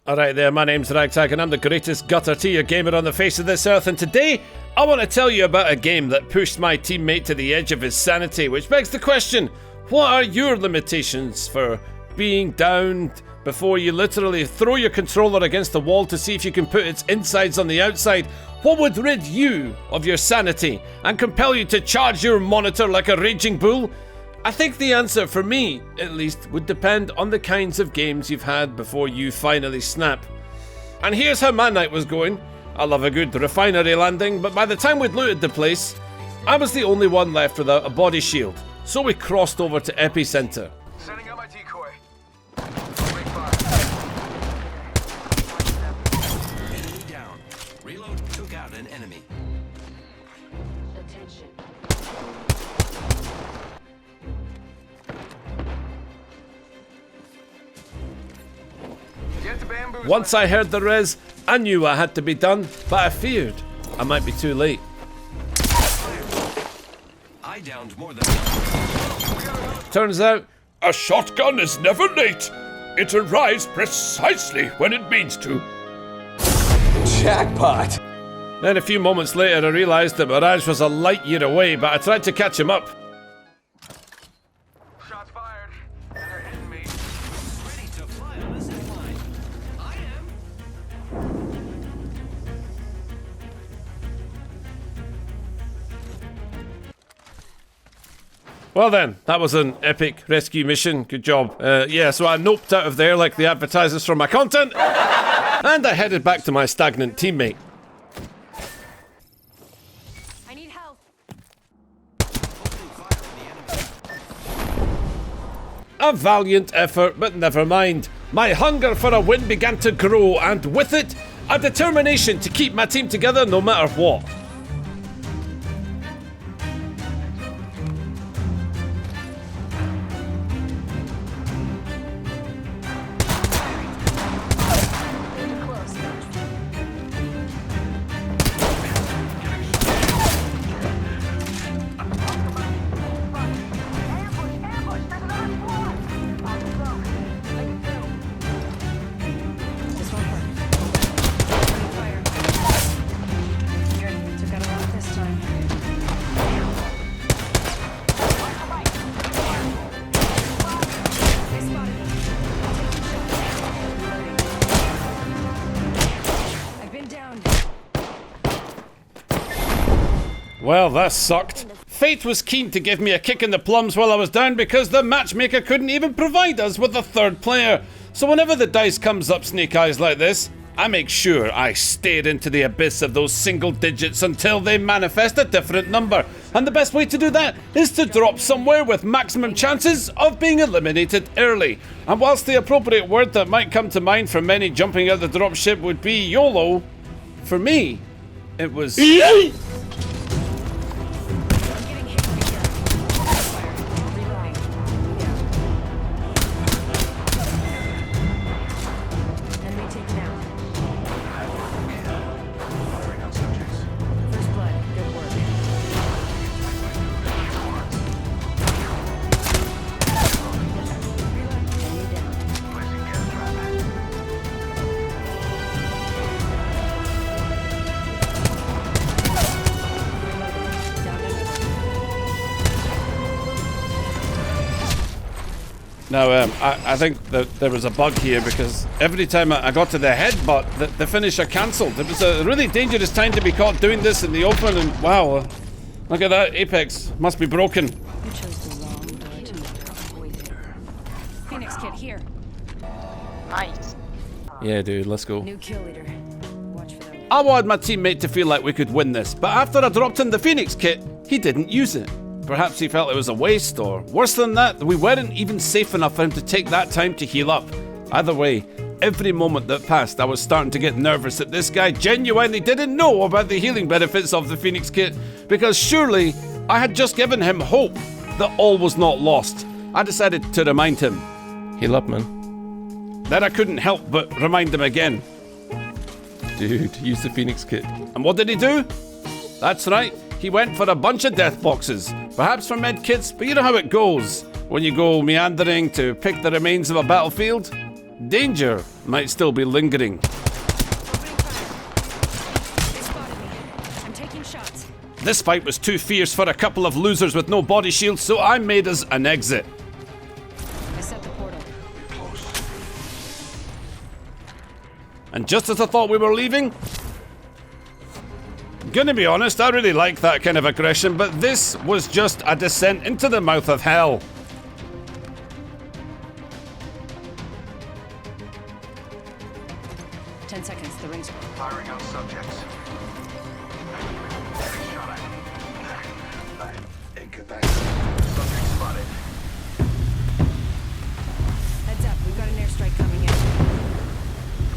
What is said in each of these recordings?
Alright there, my name's Ragtag and I'm the greatest gutter tier gamer on the face of this earth, and today I want to tell you about a game that pushed my teammate to the edge of his sanity, which begs the question, what are your limitations for being downed before you literally throw your controller against the wall to see if you can put its insides on the outside? What would rid you of your sanity and compel you to charge your monitor like a raging bull? I think the answer, for me at least, would depend on the kinds of games you've had before you finally snap. And here's how my night was going. I love a good refinery landing, but by the time we'd looted the place, I was the only one left without a body shield. So we crossed over to Epicenter. Setting up my decoy. Enemy down. Reload took out an enemy. Attention. Get the bamboo. Once I heard the res, I knew I had to be done, but I feared I might be too late. I downed more than Turns out, A shotgun is never late. It arrives precisely when it means to. Jackpot. then a few moments later I realised that Mirage was a light year away, but I tried to catch him up. Shots fired. And they're hitting me. ready to fly on this zip line. I am. Well then, that was an epic rescue mission. Good job. Yeah, so I noped out of there like the advertisers from my content, and I headed back to my stagnant teammate. I need help. Opening fire on the enemy. A valiant effort, but never mind. My hunger for a win began to grow, and with it, a determination to keep my team together no matter what. Close. This won't work. Fire. Good. Took out a lot this time. They spotted me. I've been downed. Well, that sucked. Fate was keen to give me a kick in the plums while I was down because the matchmaker couldn't even provide us with a third player. So whenever the dice comes up snake eyes like this, I make sure I stare into the abyss of those single digits until they manifest a different number. And the best way to do that is to drop somewhere with maximum chances of being eliminated early. And whilst the appropriate word that might come to mind for many jumping out the dropship would be YOLO, for me, it was... I'm getting hit from here. Fire. Reloading. Enemy taken out. First blood. Good work. Enemy down. Down another. Now, I think that there was a bug here because every time I got to the headbutt, the finisher cancelled. It was a really dangerous time to be caught doing this in the open, and wow, look at that, Apex must be broken. You chose the wrong door to knock. Phoenix kit here. Nice. Yeah, dude, let's go. New kill leader. Watch for them. I wanted my teammate to feel like we could win this, but after I dropped in the Phoenix kit, he didn't use it. Perhaps he felt it was a waste, or worse than that, we weren't even safe enough for him to take that time to heal up. Either way, every moment that passed, I was starting to get nervous that this guy genuinely didn't know about the healing benefits of the Phoenix kit, because surely I had just given him hope that all was not lost. I decided to remind him. Heal up, man. Then I couldn't help but remind him again. Dude, use the Phoenix kit. And what did he do? That's right, he went for a bunch of death boxes. Perhaps for med kits, but you know how it goes when you go meandering to pick the remains of a battlefield. danger might still be lingering. Opening fire. They spotted me. I'm taking shots. This fight was too fierce for a couple of losers with no body shields, so I made us an exit. I set the portal. And just as I thought we were leaving, gonna be honest, I really like that kind of aggression, but this was just a descent into the mouth of hell. Seconds, the ring's Firing on subjects. Shot. Incapacitated. Subject spotted. heads up. We've got an airstrike coming in.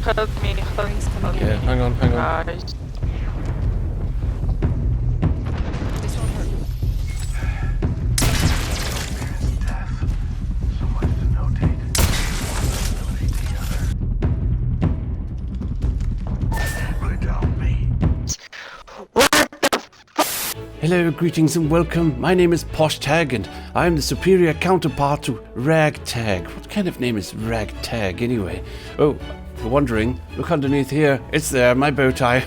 Help me, help Ring's coming me. Okay, in. hang on. Guys. This won't hurt. Death. So much to notate. Eliminate the other. Without me. Hello, greetings and welcome. My name is Poshtag and I'm the superior counterpart to Ragtag. What kind of name is Ragtag anyway? Oh, if you're wondering, look underneath here. It's there, my bow tie.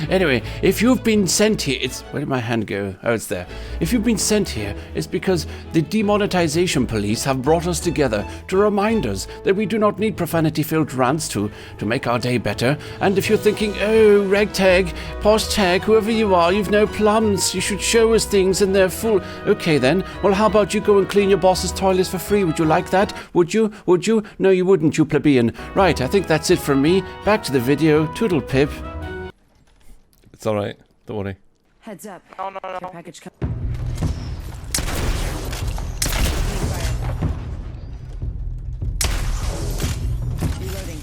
Anyway, if you've been sent here, where did my hand go? Oh, it's there. If you've been sent here, it's because the demonetization police have brought us together to remind us that we do not need profanity-filled rants to make our day better. And if you're thinking, oh, Ragtag, Poshtag, whoever you are, you've no plums. You should show us things and they're full. Okay then, well how about you go and clean your boss's toilets for free? Would you like that? Would you? Would you? No, you wouldn't, you plebeian. Right, I think that's it from me. Back to the video. Toodle pip. It's alright, don't worry. Heads up. No, no, Care no. package coming. Reloading.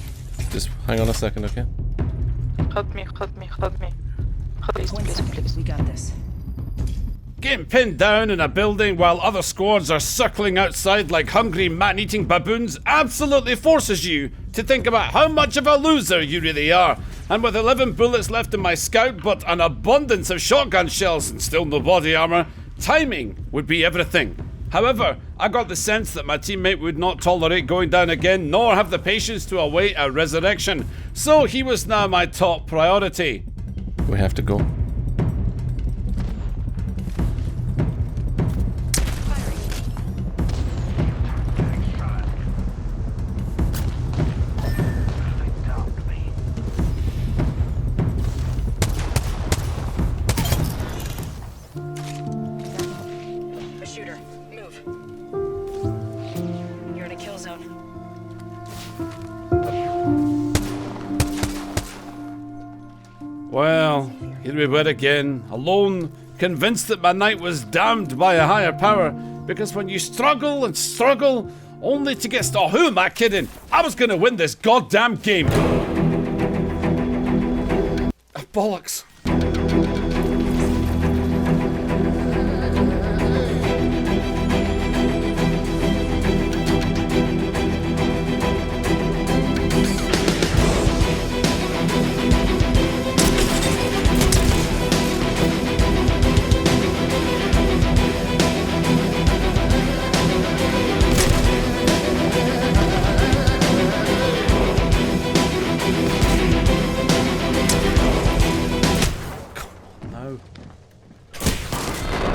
Just hang on a second, okay? Help me, help me, help me. Please, One please, second. please. We got this. Getting pinned down in a building while other squads are circling outside like hungry man-eating baboons absolutely forces you to think about how much of a loser you really are. And with 11 bullets left in my scout but an abundance of shotgun shells and still no body armor, timing would be everything. However, I got the sense that my teammate would not tolerate going down again nor have the patience to await a resurrection. So he was now my top priority. We have to go. A shooter. Move. You're in a kill zone. Well, here we were again, alone, convinced that my night was damned by a higher power. Because when you struggle and struggle, only to get oh, who am I kidding? I was gonna win this goddamn game. Bollocks.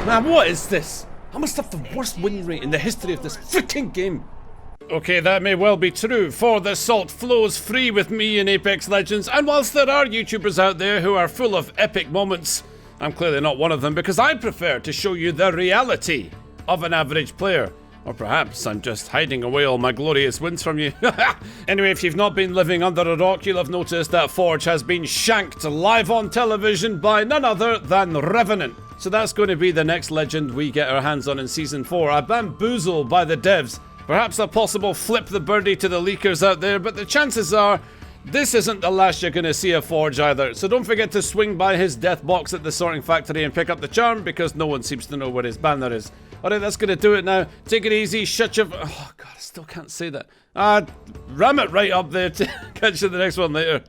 Man, what is this? I must have the worst win rate in the history of this freaking game. Okay, that may well be true, for the salt flows free with me in Apex Legends, and whilst there are YouTubers out there who are full of epic moments, I'm clearly not one of them because I prefer to show you the reality of an average player. Or perhaps I'm just hiding away all my glorious wins from you. Anyway, if you've not been living under a rock, you'll have noticed that Forge has been shanked live on television by none other than Revenant. So that's going to be the next legend we get our hands on in Season 4, a bamboozle by the devs. Perhaps a possible flip the birdie to the leakers out there, but the chances are this isn't the last you're going to see of Forge either. So don't forget to swing by his death box at the sorting factory and pick up the charm, because no one seems to know where his banner is. Alright, that's going to do it now. Take it easy, shut your... Oh god, I still can't say that. Ram it right up there. Catch you in the next one later.